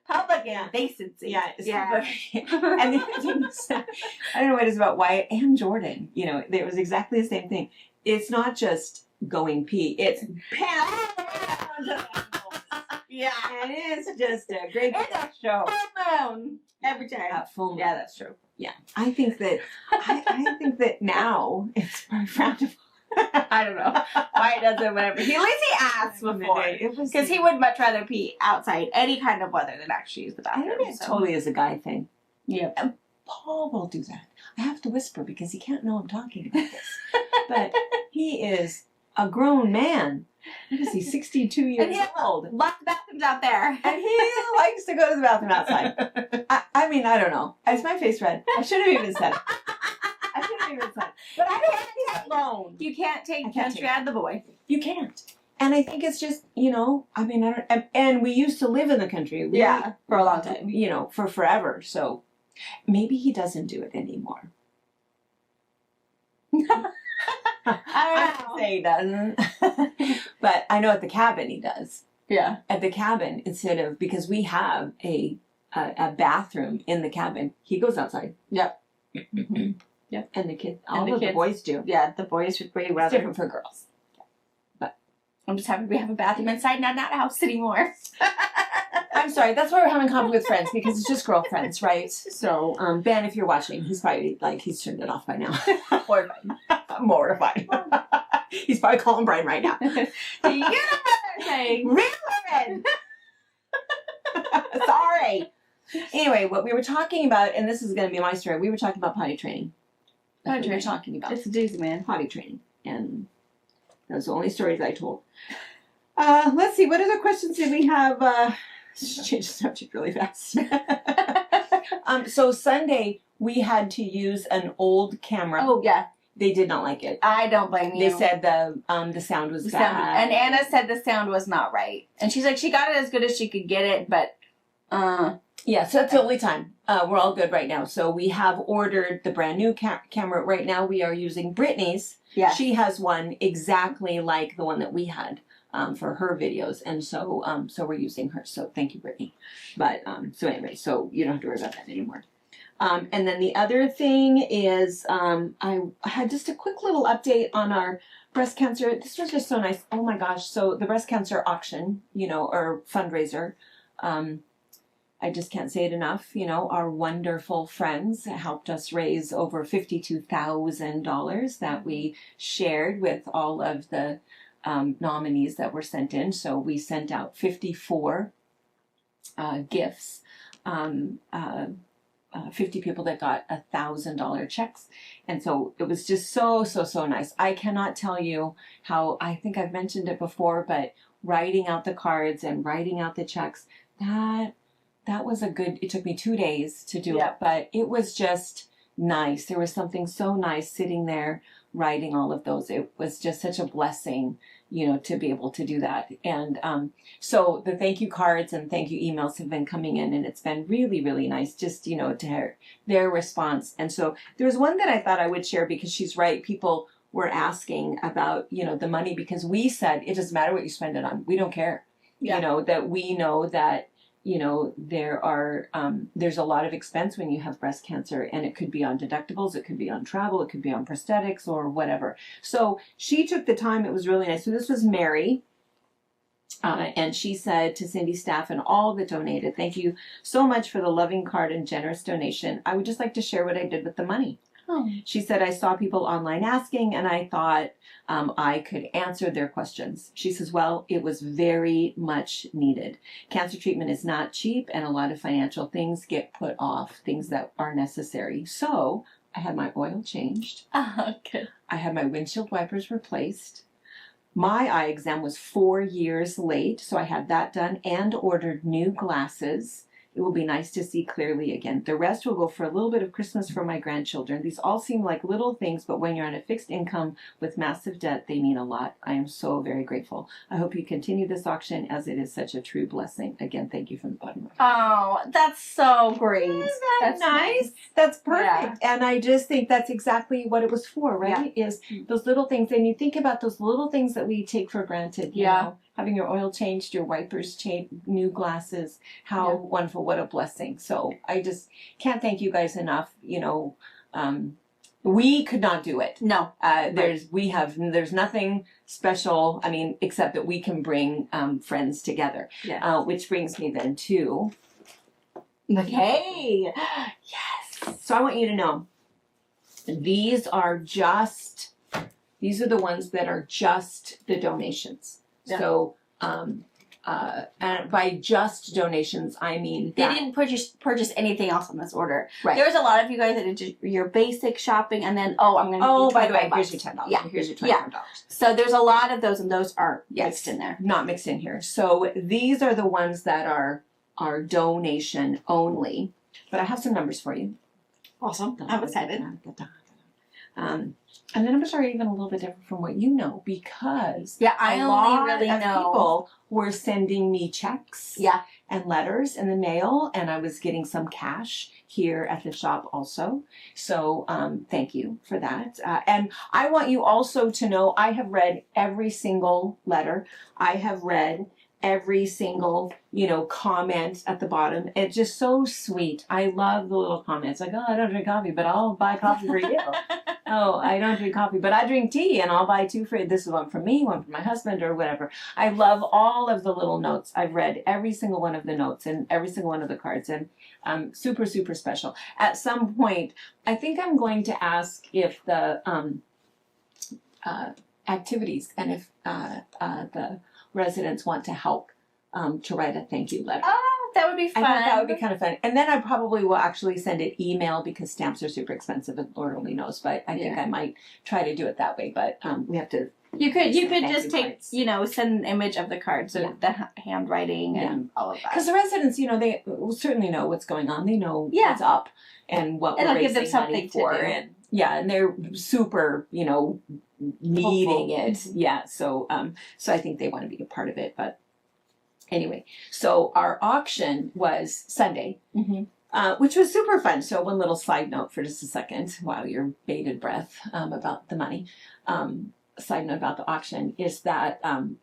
Public Yeah. indecency. Yeah, it's Yeah. and the other thing is, I don't know what it is about Wyatt and Jordan. You know, it was exactly the same thing. It's not just going pee; it's Yeah. and it's just a great It's a show. full moon every time. Full moon. Yeah, that's true. Yeah, I think that I think that now it's very frowned upon. I don't know why he does it. Whatever. At least he asked before, It was because he would much rather pee outside any kind of weather than actually use the I bathroom. think it so. totally is a guy thing. Yeah. Paul will do that. I have to whisper because he can't know I'm talking about this. But he is a grown man. What is he, 62 years And he has old? Lots of bathrooms out there. And he likes to go to the bathroom outside. I mean, I don't know. Is my face red? I should have even said it. I should have even said it. But I don't think he's alone. You can't take I can't country take out of the boy. You can't. And I think it's just, you know, I mean, I don't, and we used to live in the country. Yeah, for a long time. You know, for forever. So maybe he doesn't do it anymore. I I would say he doesn't. But I know at the cabin he does. Yeah. At the cabin, instead of, because we have a bathroom in the cabin, he goes outside. Yep. Yep. And the kids, And all the of the kids. boys do. Yeah, the boys would way It's rather. different for girls. I'm just happy we have a bathroom inside, not a house anymore. I'm sorry, that's why we're having conflict with friends, because it's just girlfriends, right? So, Ben, if you're watching, he's probably, like, he's turned it off by now. Horrified. Mortified. He's probably calling Brian right now. The universe saying, Real Sorry. Anyway, what we were talking about, and this is going to be my story, we were talking about potty training. That's what Potty we're training. talking about. It's a doozy, man. Potty training. And those are the only stories I told. Let's see, what other questions did we have? Change the subject really fast. So Sunday, we had to use an old camera. Oh, yeah. They did not like it. I don't blame you. They said the sound was bad. And Anna said the sound was not right. And she's like, she got it as good as she could get it, but... Yeah, so that's the only time. We're all good right now. So we have ordered the brand new camera. Right now we are using Brittany's. Yeah. She has one exactly like the one that we had for her videos. And so so we're using hers. So thank you, Brittany. But so anyway, so you don't have to worry about that anymore. And then the other thing is I had just a quick little update on our breast cancer. This was just so nice. Oh my gosh. So the breast cancer auction, or fundraiser, I just can't say it enough. Our wonderful friends helped us raise over $52,000 that we shared with all of the nominees that were sent in. So we sent out 54 gifts. 50 people that got $1,000 checks. And so it was just so nice. I cannot tell you how, I think I've mentioned it before, but writing out the cards and writing out the checks, that was it took me 2 days to do it, but it was just nice. There was something so nice sitting there writing all of those. It was just such a blessing, to be able to do that. And so the thank you cards and thank you emails have been coming in, and it's been really, really nice just, to hear their response. And so there was one that I thought I would share because she's right. People were asking about, the money, because we said it doesn't matter what you spend it on. We don't care. That we know that there's a lot of expense when you have breast cancer, and it could be on deductibles, it could be on travel, it could be on prosthetics or whatever. So she took the time. It was really nice. So this was Mary. And she said to Cindy's staff and all that donated, thank you so much for the loving card and generous donation. I would just like to share what I did with the money. Oh. She said, I saw people online asking, and I thought I could answer their questions. She says, well, it was very much needed. Cancer treatment is not cheap, and a lot of financial things get put off, things that are necessary. So I had my oil changed. Good. I had my windshield wipers replaced. My eye exam was 4 years late, so I had that done and ordered new glasses. It will be nice to see clearly again. The rest will go for a little bit of Christmas for my grandchildren. These all seem like little things, but when you're on a fixed income with massive debt, they mean a lot. I am so very grateful. I hope you continue this auction as it is such a true blessing. Again, thank you from the bottom of my heart. Oh, that's so great. Isn't that nice? That's perfect. Yeah. And I just think that's exactly what it was for, right? Yeah. Is those little things. And you think about those little things that we take for granted. You know? Having your oil changed, your wipers changed, new glasses. How wonderful. What a blessing. So I just can't thank you guys enough. We could not do it. No. There's nothing special, except that we can bring friends together. Yeah. Which brings me then to McKay. Yes. So I want you to know, these are the ones that are just the donations. Yeah. So, and by just donations, I mean they didn't purchase anything else on this order. Right. There was a lot of you guys that did just your basic shopping, and then I'm going to. Oh, by the way, here's your $10. Yeah, here's your $25. Yeah. So there's a lot of those, and those are mixed in there. Not mixed in here. So these are the ones that are donation only. But I have some numbers for you. Awesome. I'm excited. And the numbers are even a little bit different from what you know, because I only really know people were sending me checks and letters in the mail, and I was getting some cash here at the shop also. So thank you for that. And I want you also to know I have read every single letter. I have read every single, comment at the bottom. It's just so sweet. I love the little comments like, oh, I don't drink coffee, but I'll buy coffee for you. Oh, I don't drink coffee, but I drink tea, and I'll buy 2 for you. This is one for me, one for my husband, or whatever. I love all of the little notes. I've read every single one of the notes and every single one of the cards, and super, super special. At some point, I think I'm going to ask if the activities and if the residents want to help to write a thank you letter. Oh, that would be fun. I thought that would be kind of fun. And then I probably will actually send it email because stamps are super expensive and Lord only knows. But I think I might try to do it that way. But we have to. You could just take, send an image of the card, so the handwriting and all of that. Because the residents, they will certainly know what's going on. They know what's up and what It'll we're give them raising something money to for. do. And they're super, needing it. Yeah. So I think they want to be a part of it. But anyway, so our auction was Sunday. Which was super fun. So one little side note for just a second while you're bated breath about the money. Side note about the auction is that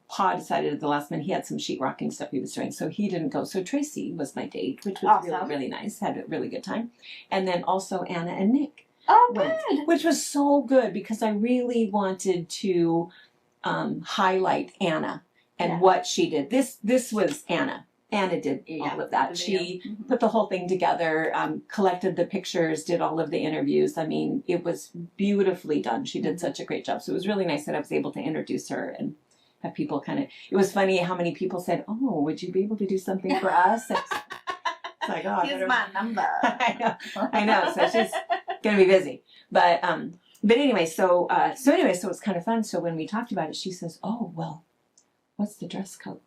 Pa decided at the last minute he had some sheetrocking stuff he was doing, so he didn't go. So Tracy was my date, which was really, really nice. Had a really good time. And then also Anna and Nick went, which was so good because I really wanted to highlight Anna and what she did. This was Anna. Anna did all of that. She put the whole thing together, collected the pictures, did all of the interviews. I mean, it was beautifully done. She did such a great job. So it was really nice that I was able to introduce her and have people it was funny how many people said, oh, would you be able to do something for us? It's like, oh, here's my number. I know. So she's going to be busy. But anyway, so it's kind of fun. So when we talked about it, she says, oh, well, what's the dress code?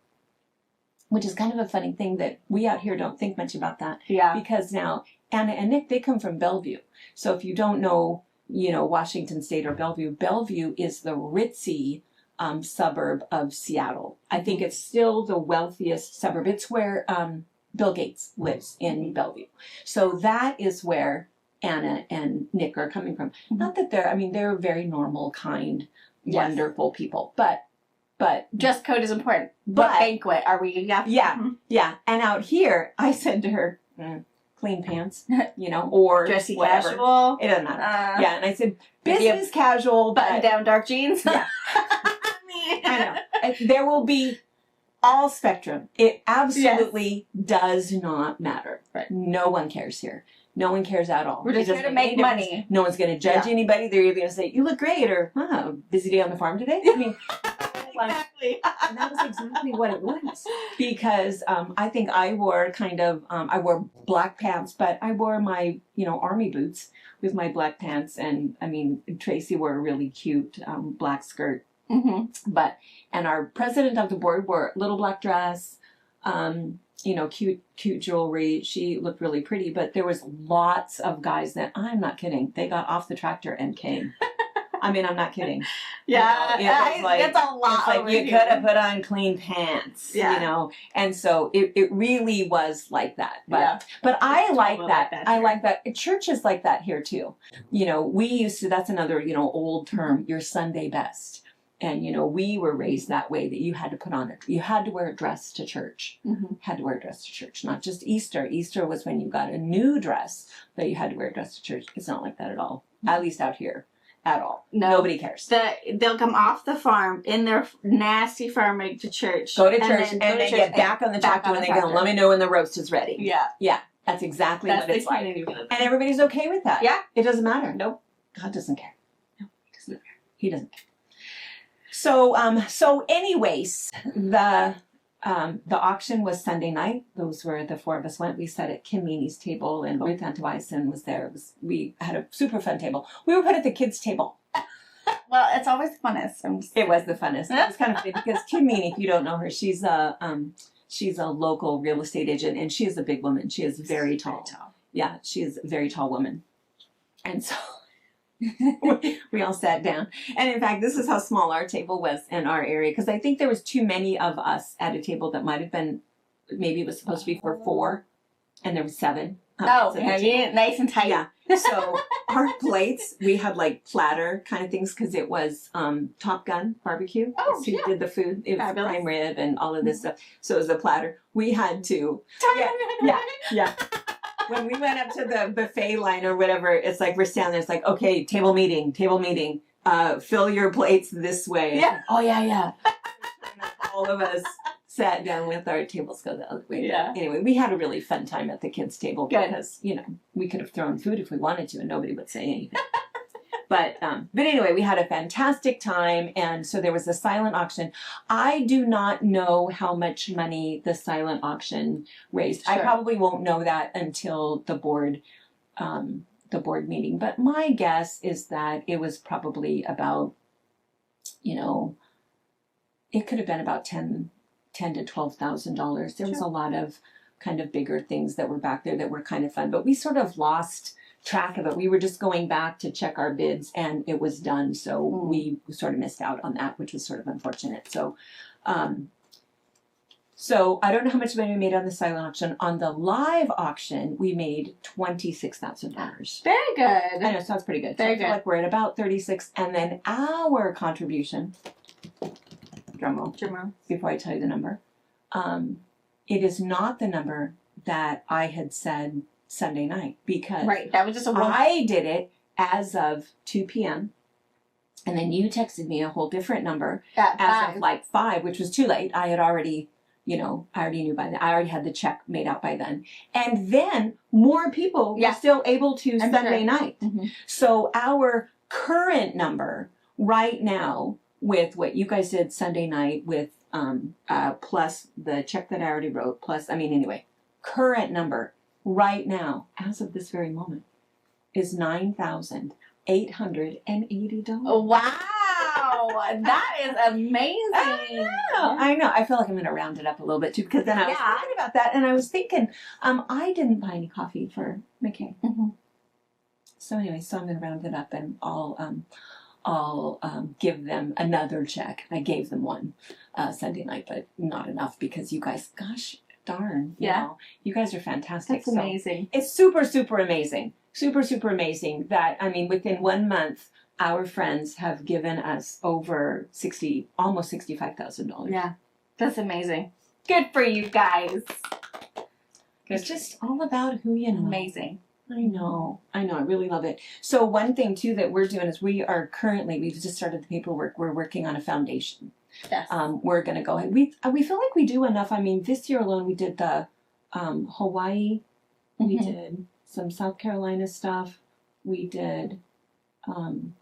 Which is kind of a funny thing that we out here don't think much about that. Yeah. Because now Anna and Nick, they come from Bellevue. So if you don't know, Washington State or Bellevue, Bellevue is the ritzy suburb of Seattle. I think it's still the wealthiest suburb. It's where Bill Gates lives in Bellevue. So that is where Anna and Nick are coming from. Not that they're very normal, kind, wonderful people, but dress code is important. But banquet are we? Yeah. And out here, I said to her, clean pants, or dressy whatever. Casual. It doesn't matter. And I said business casual, button down dark jeans. Yeah. I know. There will be all spectrum. It absolutely does not matter. Right. No one cares here. No one cares at all. We're just here to make money. No one's going to judge anybody. They're either going to say, you look great, or, busy day on the farm today. I mean, exactly. And that was exactly what it was. Because I think I wore I wore black pants, but I wore my, army boots with my black pants. And Tracy wore a really cute black skirt. And our president of the board wore a little black dress, cute jewelry. She looked really pretty, but there was lots of guys that, I'm not kidding, they got off the tractor and came. I'm not kidding. Yeah, it's a lot. It's like you could have put on clean pants, and so it really was like that. But I like that. I like that. Church is like that here too. We used to. That's another old term. Your Sunday best. And, we were raised that way, that you had to put on it. You had to wear a dress to church. Had to wear a dress to church. Not just Easter. Easter was when you got a new dress, but you had to wear a dress to church. It's not like that at all. At least out here. At all. No. Nobody cares. They'll come off the farm in their nasty farm rig to church. Go to church and then get back on the tractor when they go, let me know when the roast is ready. Yeah. Yeah. That's exactly what it's like. And everybody's okay with that. Yeah. It doesn't matter. Nope. God doesn't care. No, he doesn't care. He doesn't care. So anyways, the auction was Sunday night. Those were the four of us went. We sat at Kim Meaney's table, and Ruth Antoison was there. We had a super fun table. We were put at the kids' table. Well, it's always the funnest. It was the funnest. It was kind of funny because Kim Meaney, if you don't know her, she's a local real estate agent, and she is a big woman. She is very tall. Yeah, she is a very tall woman, and so. We all sat down. And in fact, this is how small our table was in our area, because I think there was too many of us at a table that might have been, maybe it was supposed to be for 4, and there was 7. Nice and tight. Yeah. So our plates, we had like platter kind of things, because it was Top Gun barbecue. Oh, so who did the food. It was prime rib and all of this stuff. So it was a platter. We had to. Yeah. When we went up to the buffet line or whatever, it's like we're standing there. It's like, okay, table meeting. Fill your plates this way. Yeah. Oh, yeah. All of us sat down with our tables go the other way. Yeah. Anyway, we had a really fun time at the kids' table. Good. Because, we could have thrown food if we wanted to and nobody would say anything. But anyway, we had a fantastic time, and so there was a silent auction. I do not know how much money the silent auction raised. Sure. I probably won't know that until the board meeting. But my guess is that it was probably about, it could have been about $10,000 to $12,000. There was a lot of kind of bigger things that were back there that were kind of fun, but we sort of lost track of it. We were just going back to check our bids, and it was done, so we sort of missed out on that, which was sort of unfortunate. So I don't know how much money we made on the silent auction. On the live auction, we made $26,000. Very good. I know, sounds pretty good. Very I feel good. like we're at about 36, and then our contribution, drum roll, before I tell you the number, it is not the number that I had said Sunday night, because that was just a one. I did it as of 2 p.m. and then you texted me a whole different number as of like 5, which was too late. I had already, I already knew by then. I already had the check made out by then. And then more people were still able to Sunday night. Mm-hmm. So our current number right now, with what you guys did Sunday night with plus the check that I already wrote, plus, current number right now, as of this very moment, is $9,880. Oh, wow. That is amazing. I know. I feel like I'm going to round it up a little bit too, because then I was thinking about that, and I was thinking, I didn't buy any coffee for McKay. Mm-hmm. So anyway, so I'm going to round it up, and I'll give them another check. I gave them one Sunday night, but not enough, because you guys, gosh darn, you know, you guys are fantastic. That's amazing. So it's super, super amazing. Super, super amazing that, within 1 month, our friends have given us over almost $65,000. Yeah, that's amazing. Good for you guys. It's just all about who you know. Amazing. I know. I really love it. So one thing too that we're doing is we've just started the paperwork. We're working on a foundation. Yes. We're going to go ahead. We feel like we do enough. this year alone we did the Hawaii. Mm-hmm. We did some South Carolina stuff. We did some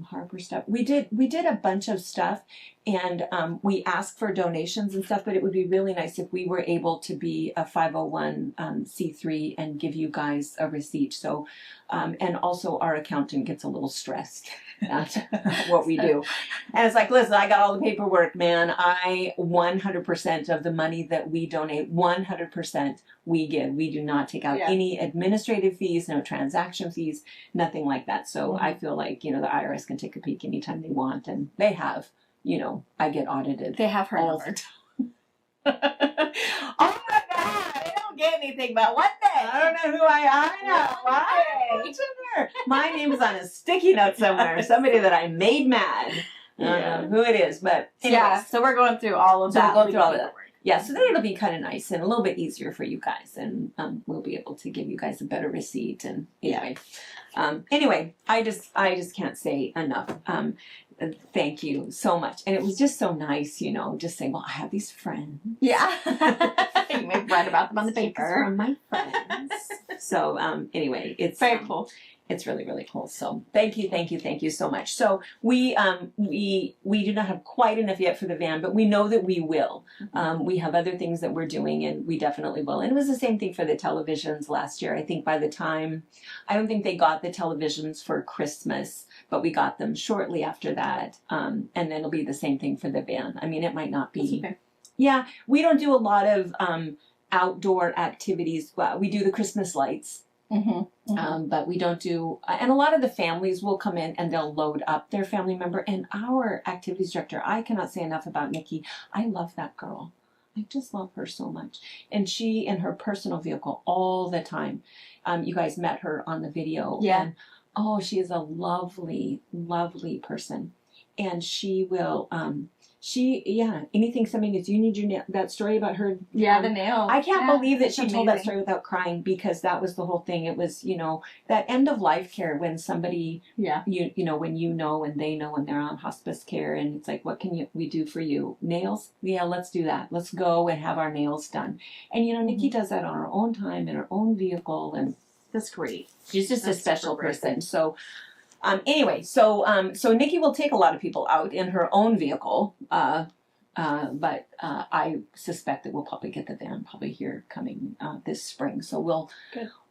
Harper stuff. We did a bunch of stuff, and we asked for donations and stuff, but it would be really nice if we were able to be a 501c3 and give you guys a receipt. So, and also our accountant gets a little stressed at what we do. And it's like, listen, I got all the paperwork, man. 100% of the money that we donate, 100% we give. We do not take out any administrative fees, no transaction fees, nothing like that. So I feel like, the IRS can take a peek anytime they want, and they have. I get audited. They have her number. Oh my God! I don't get anything, but what the? I don't know who I know. Why? My name is on a sticky note somewhere. Somebody that I made mad. I don't know who it is, but anyways. So we're going through all of that. We'll go through all of that. Yeah, so then it'll be kind of nice and a little bit easier for you guys, and we'll be able to give you guys a better receipt. And anyway, I just can't say enough. Thank you so much, and it was just so nice, just saying, well, I have these friends. Yeah, you may write about them on the paper. From my friends. So anyway, it's very cool. It's really, really cool. So thank you so much. So we do not have quite enough yet for the van, but we know that we will. We have other things that we're doing, and we definitely will. And it was the same thing for the televisions last year. I think by the time, I don't think they got the televisions for Christmas, but we got them shortly after that. And then it'll be the same thing for the van. It might not be. Okay. Yeah, we don't do a lot of outdoor activities. Well, we do the Christmas lights. But we don't do, and a lot of the families will come in and they'll load up their family member. And our activities director, I cannot say enough about Nikki. I love that girl. I just love her so much. And she in her personal vehicle all the time. You guys met her on the video. Yeah. And, she is a lovely, lovely person. And she will, anything somebody needs. You need your nail. That story about her. Yeah, the nail. I can't believe that she told that story without crying, because that was the whole thing. It was, that end of life care when somebody, when and they know when they're on hospice care, and it's like, what can we do for you? Nails? Yeah, let's do that. Let's go and have our nails done. And, Nikki does that on her own time in her own vehicle, and that's great. She's just a special person. So, Anyway, so Nikki will take a lot of people out in her own vehicle. But I suspect that we'll probably get the van probably here coming this spring. So we'll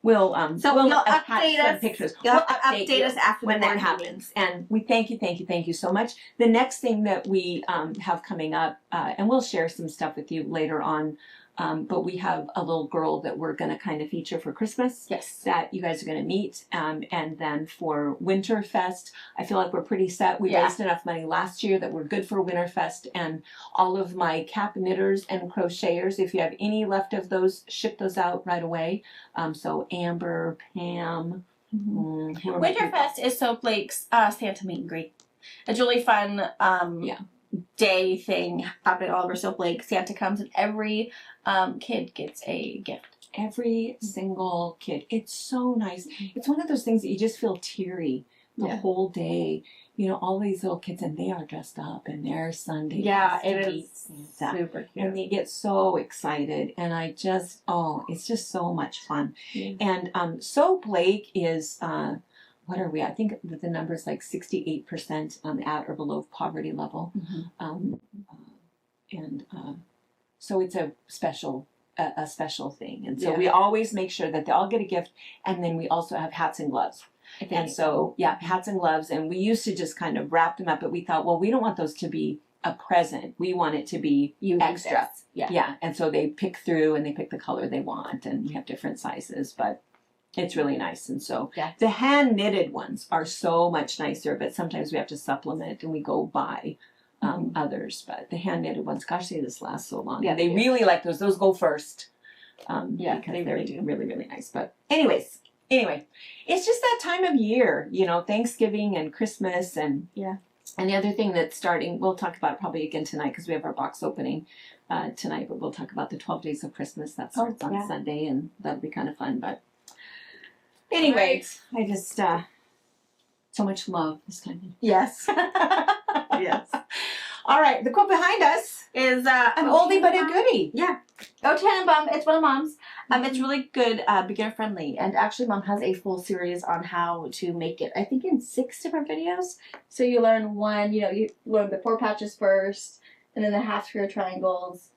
you'll update us. Pictures. You'll We'll update you us after when the that board happens. And we thank you so much. The next thing that we have coming up, and we'll share some stuff with you later on. But we have a little girl that we're going to kind of feature for Christmas. Yes. That you guys are going to meet. And then for Winterfest, I feel like we're pretty set. We raised enough money last year that we're good for Winterfest. And all of my cap knitters and crocheters, if you have any left of those, ship those out right away. So Amber, Pam. Winterfest is Soap Lake's Santa meet and greet. It's really fun. Day thing up at Oliver Soap Lake. Santa comes and every kid gets a gift. Every single kid. It's so nice. It's one of those things that you just feel teary the whole day. You know, all these little kids, and they are dressed up in their Sunday. Yeah, it is super cute. And they get so excited. And I just, it's just so much fun. Yeah. And Soap Lake is, what are we? I think that the number is like 68% at or below poverty level. So it's a special thing. And so we always make sure that they all get a gift. And then we also have hats and gloves. And so, hats and gloves. And we used to just kind of wrap them up, but we thought, well, we don't want those to be a present. We want it to be extra. Yeah. And so they pick through and they pick the color they want. And we have different sizes, but it's really nice. And so the hand knitted ones are so much nicer, but sometimes we have to supplement and we go buy others. But the hand knitted ones, gosh, they just last so long. Yeah, they really like those. Those go first. Because they really do. Really, really nice. But anyway, it's just that time of year, you know, Thanksgiving and Christmas and and the other thing that's starting, we'll talk about it probably again tonight because we have our box opening tonight, but we'll talk about the 12 Days of Christmas. That starts on Sunday, and that'll be kind of fun. But anyway, I just, so much love this time. Yes. Yes. All right, the quote behind us is an oldie but a goodie. Yeah. Oh, Tannenbaum. It's one of Mom's. It's really good, beginner friendly, and actually Mom has a full series on how to make it. I think in 6 different videos. So you learn you learn the 4 patches first, and then the half square triangles,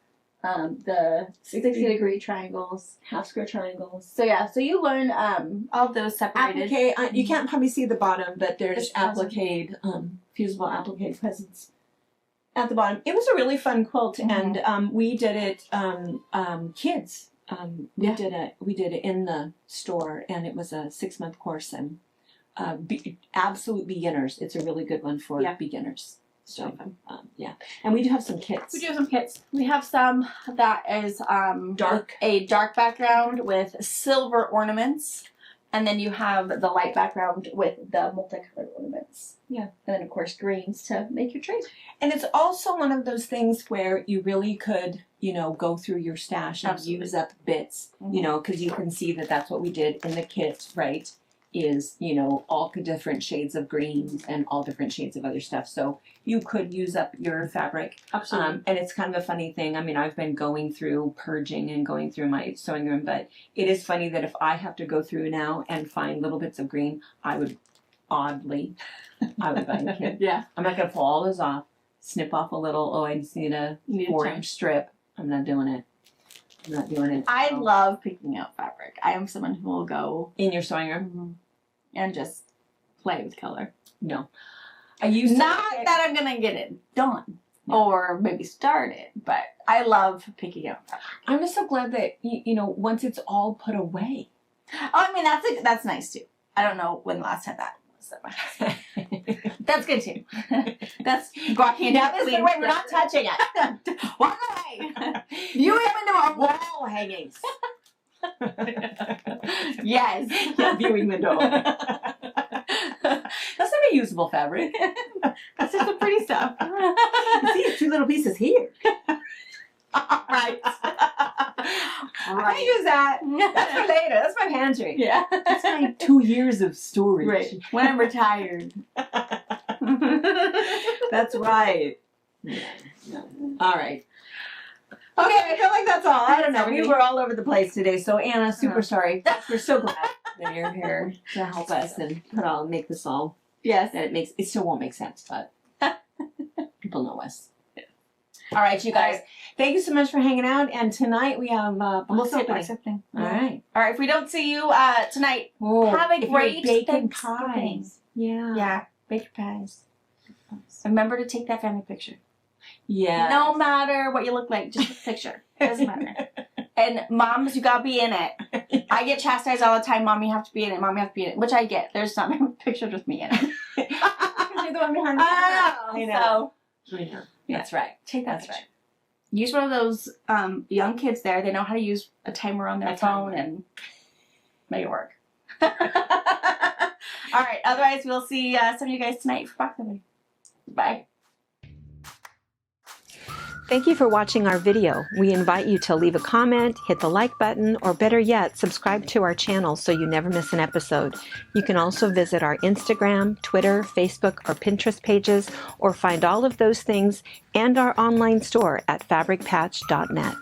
the 60-degree triangles, half square triangles. So so you learn all of those separated. Applique. You can't probably see the bottom, but there's applique, fusible applique presents at the bottom. It was a really fun quilt, and we did it kids. We did it in the store, and it was a 6-month course, and absolute beginners. It's a really good one for beginners. So and we do have some kits. We do have some kits. We have some that is a dark background with silver ornaments, and then you have the light background with the multicolored ornaments. Yeah, and then of course greens to make your tree. And it's also one of those things where you really could, go through your stash and use up bits, because you can see that that's what we did in the kit, right? Is, all different shades of greens and all different shades of other stuff. So you could use up your fabric. Absolutely. And it's kind of a funny thing. I mean, I've been going through purging and going through my sewing room, but it is funny that if I have to go through now and find little bits of green, I would buy a kit. Yeah. I'm not going to pull all those off, snip off a little, I just need a 4-inch strip. I'm not doing it. I love picking out fabric. I am someone who will go in your sewing room and just play with color. No. I used to not that I'm going to get it done or maybe start it, but I love picking out fabric. I'm just so glad that, once it's all put away. Oh, I mean, that's nice too. I don't know when the last time that was at my house. That's good too. That's walking down this way. We're not touching it. Walk away. View him into our wall hangings. Yes. Yeah, viewing window. That's not a usable fabric. That's just the pretty stuff. You see 2 little pieces here. Right. I use that. That's for later. That's my pantry. Yeah. That's my 2 years of storage. Right. When I'm retired. That's right. Yeah. All right. Okay, I feel like that's all. I don't know. We were all over the place today. So Anna, super sorry. We're so glad that you're here to help us and make this all Yes. That it still won't make sense, but people know us. All right, you guys. Thank you so much for hanging out. And tonight we have We'll see opening. box opening. All right. All right. If we don't see you tonight, Oh, have a if you're great baking Thanksgiving. pies. Yeah. Yeah, baked pies. Remember to take that family picture. Yeah. No matter what you look like, just take a picture. Doesn't matter. And moms, you gotta be in it. I get chastised all the time. Mom, you have to be in it. Mom, you have to be in it. Which I get. There's not many pictures with me in it. You're the one behind the camera. I know. So, I know. That's right. take that That's picture. right. Use one of those young kids there. They know how to use a timer on their phone and make it work. All right. Otherwise, we'll see some of you guys tonight for box opening. Bye. Thank you for watching our video. We invite you to leave a comment, hit the like button, or better yet, subscribe to our channel so you never miss an episode. You can also visit our Instagram, Twitter, Facebook, or Pinterest pages, or find all of those things and our online store at fabricpatch.net.